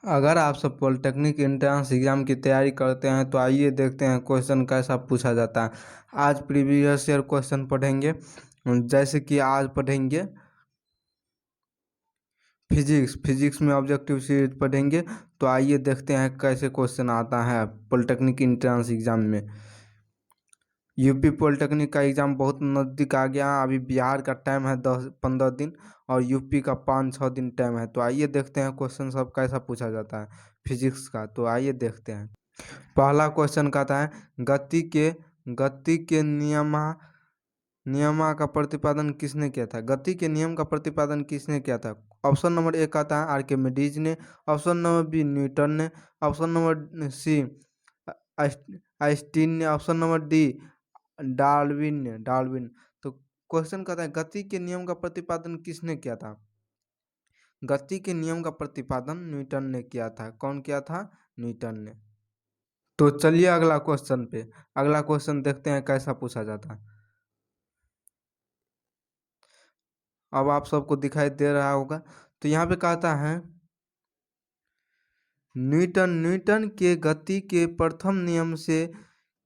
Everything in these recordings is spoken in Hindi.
अगर आप सब पॉलिटेक्निक एंट्रेंस एग्जाम की तैयारी करते हैं तो आइए देखते हैं क्वेश्चन कैसा पूछा जाता है। आज प्रीवियस ईयर क्वेश्चन पढ़ेंगे। जैसे कि आज पढ़ेंगे फिजिक्स में ऑब्जेक्टिव सीरीज पढ़ेंगे। तो आइए देखते हैं कैसे क्वेश्चन आता है पॉलिटेक्निक एंट्रेंस एग्जाम में। यूपी पॉलिटेक्निक का एग्ज़ाम बहुत नज़दीक आ गया है। अभी बिहार का टाइम है 10-15 दिन और यूपी का 5-6 दिन टाइम है। तो आइए देखते हैं क्वेश्चन सब कैसा पूछा जाता है फिजिक्स का। तो आइए देखते हैं। पहला क्वेश्चन कहता है गति के नियमा का प्रतिपादन किसने किया था। गति के नियम का प्रतिपादन किसने किया था। ऑप्शन नंबर ए कहता है आर्किमिडीज ने। ऑप्शन नंबर बी न्यूटन ने। ऑप्शन नंबर सी आइंस्टीन ने। Option number D Darwin. तो क्वेश्चन कहता है गति के नियम का प्रतिपादन किसने किया था। गति के नियम का प्रतिपादन न्यूटन ने किया था। कौन किया था। न्यूटन ने। तो चलिए अगला क्वेश्चन पे। अगला क्वेश्चन देखते हैं कैसा पूछा जाता है। अब आप सबको दिखाई दे रहा होगा। तो यहाँ पे कहता है न्यूटन के गति के प्रथम नियम से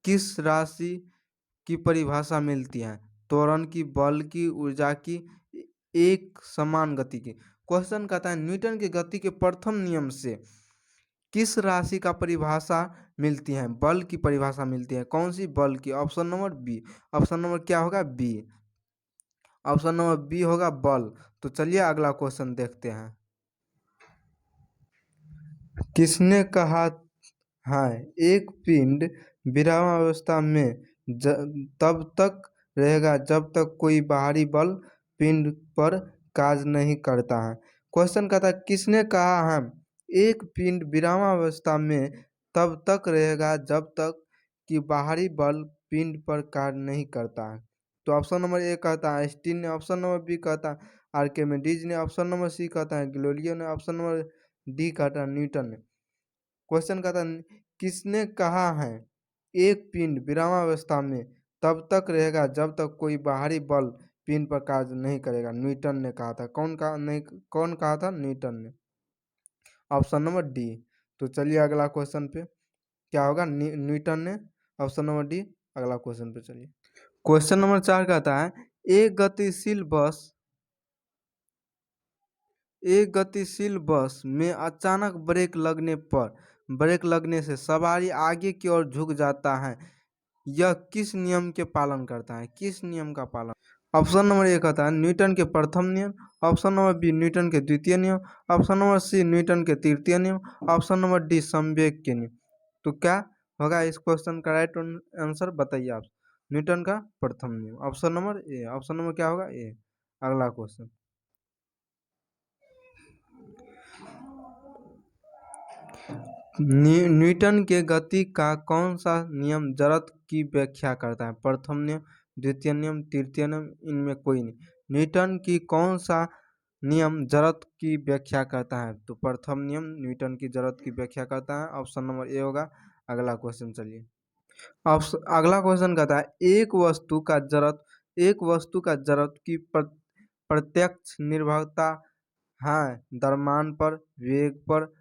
किस राशि की परिभाषा मिलती है। त्वरण की, बल की, ऊर्जा की, एक समान गति की। क्वेश्चन कहता है न्यूटन के गति के प्रथम नियम से किस राशि का परिभाषा मिलती है। बल की परिभाषा मिलती है। कौन सी बल की। Option number B. Option number क्या होगा बी। ऑप्शन नंबर बी होगा बल। तो चलिए अगला क्वेश्चन देखते हैं। किसने कहा है एक पिंड विरामावस्था में तब तक रहेगा जब तक कोई बाहरी बल पिंड पर कार्य नहीं करता है। क्वेश्चन कहता है किसने कहा है एक पिंड विरामावस्था में तब तक रहेगा जब तक कि बाहरी बल पिंड पर कार्य नहीं करता है। तो ऑप्शन नंबर ए कहता है आइंस्टीन ने। ऑप्शन नंबर बी कहता है आर्किमिडीज ने। ऑप्शन नंबर सी कहता है गैलीलियो ने। ऑप्शन नंबर डी कहता है न्यूटन ने। क्वेश्चन कहता है किसने कहा है एक पिंड विरामावस्था में तब तक रहेगा जब तक कोई बाहरी बल पिंड पर कार्य नहीं करेगा। न्यूटन ने कहा था। कौन कहा था। न्यूटन ने। Option number D. तो चलिए अगला क्वेश्चन पे क्या होगा। न्यूटन ने। Option number D. अगला क्वेश्चन पे चलिए। क्वेश्चन नंबर 4 कहता है एक गतिशील बस में अचानक ब्रेक लगने से सवारी आगे की ओर झुक जाता है। यह किस नियम के पालन करता है। किस नियम का पालन। ऑप्शन नंबर ए कहता है न्यूटन के प्रथम नियम। ऑप्शन नंबर बी न्यूटन के द्वितीय नियम। ऑप्शन नंबर सी न्यूटन के तृतीय नियम। ऑप्शन नंबर डी संवेग के नियम। तो क्या होगा इस क्वेश्चन का राइट आंसर बताइए आप। न्यूटन का प्रथम नियम। Option number A. Option number क्या होगा ए। अगला क्वेश्चन। न्यूटन के गति का कौन सा नियम जड़त्व की व्याख्या करता है। प्रथम नियम, द्वितीय नियम, तृतीय नियम, इनमें कोई नहीं। न्यूटन की कौन सा नियम जड़त्व की व्याख्या करता है। तो प्रथम नियम न्यूटन की जड़त्व की व्याख्या करता है। ऑप्शन नंबर ए होगा। अगला क्वेश्चन चलिए। अगला क्वेश्चन कहता है एक वस्तु का जड़त्व की प्रत्यक्ष निर्भरता है द्रव्यमान पर, वेग पर,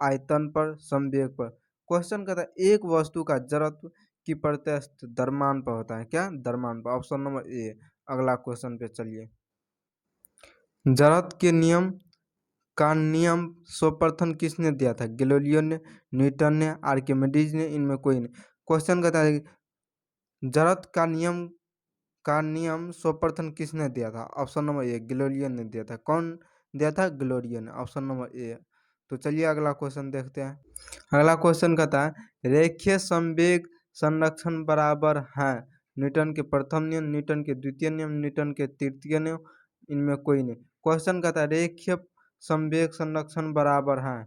आयतन पर, संवेग पर। क्वेश्चन कहता है एक वस्तु का जड़त्व की प्रत्यक्ष द्रव्यमान पर होता है। क्या द्रव्यमान पर। Option number A. अगला क्वेश्चन पे चलिए। जड़त्व के नियम का नियम सर्वप्रथम किसने दिया था। गैलीलियो ने, न्यूटन ने, आर्किमिडीज ने, इनमें कोई नहीं। क्वेश्चन कहता है जड़त्व का नियम सर्वप्रथम किसने दिया था। ऑप्शन नंबर ए गैलीलियो ने दिया था। कौन दिया था। गैलीलियो ने। Option number A. तो चलिए अगला क्वेश्चन देखते हैं। अगला क्वेश्चन कहता है रेखीय संवेग संरक्षण बराबर है न्यूटन के प्रथम नियम, न्यूटन के द्वितीय नियम, न्यूटन के तृतीय नियम, इनमें कोई नहीं। क्वेश्चन कहता है रेखीय संवेग संरक्षण बराबर है।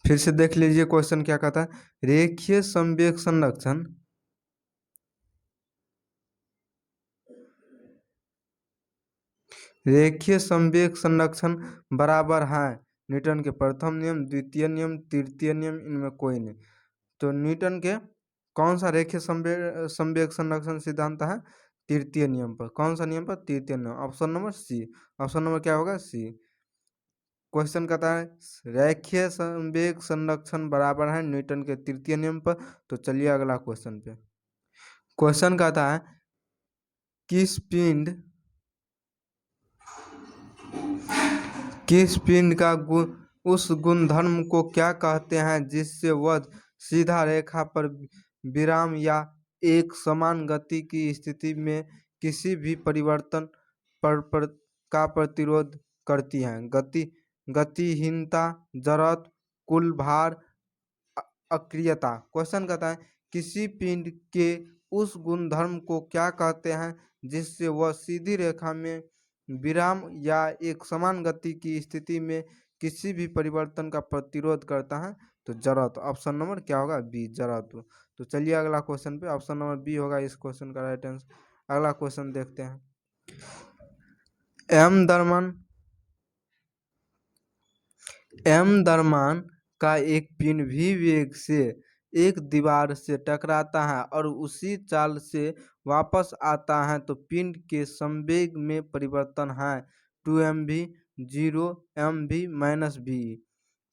फिर से देख लीजिए क्वेश्चन क्या कहता है। रेखीय संवेग संरक्षण बराबर है न्यूटन के प्रथम नियम, द्वितीय नियम, तृतीय नियम, इनमें कोई नहीं। तो न्यूटन के कौन सा रेखीय संवेग संरक्षण सिद्धांत है। तृतीय नियम पर। कौन सा नियम पर। तृतीय नियम। Option number C. Option number क्या होगा सी। क्वेश्चन कहता है रैखिक संवेग संरक्षण बराबर है न्यूटन के तृतीय नियम पर। तो चलिए अगला क्वेश्चन पे। क्वेश्चन कहता है किस पिंड का उस गुणधर्म को क्या कहते हैं जिससे वह सीधा रेखा पर विराम या एक समान गति की स्थिति में किसी भी परिवर्तन पर का प्रतिरोध करती है। गतिहीनता, जड़त्व, कुल भार, अक्रियता। क्वेश्चन कहता है किसी पिंड के उस गुणधर्म को क्या कहते हैं जिससे वह सीधी रेखा में विराम या एक समान गति की स्थिति में किसी भी परिवर्तन का प्रतिरोध करता है। तो जड़त्व। ऑप्शन नंबर क्या होगा? बी, जड़त्व। तो चलिए अगला क्वेश्चन पे, ऑप्शन नंबर बी होगा इस क्वेश्चन का राइट आंसर। अगला क्वेश्चन देखते हैं। एम द्रव्यमान का एक पिंड v वेग से एक दीवार से टकराता है और उसी चाल से वापस आता है तो पिंड के संवेग में परिवर्तन है 2mv 0mv माइनस v।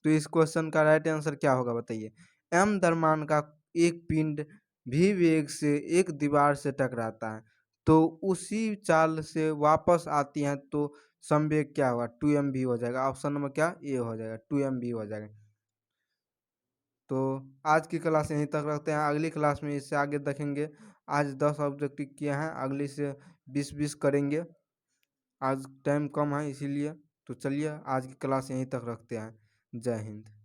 तो इस क्वेश्चन का राइट आंसर क्या होगा बताइए? एम द्रव्यमान का एक पिंड v वेग से एक दीवार से टकराता है तो उसी चाल से वापस आती है तो संवेग क्या होगा? 2mv हो जाएगा। ऑप्शन नंबर क्या? ए हो जाएगा, 2mv हो जाएगा। तो आज की क्लास यहीं तक रखते हैं, अगली क्लास में इससे आगे देखेंगे। आज 10 ऑब्जेक्टिव किए हैं, अगली से 20-20 करेंगे। आज टाइम कम है इसीलिए। तो चलिए आज की क्लास यहीं तक रखते हैं। जय हिंद।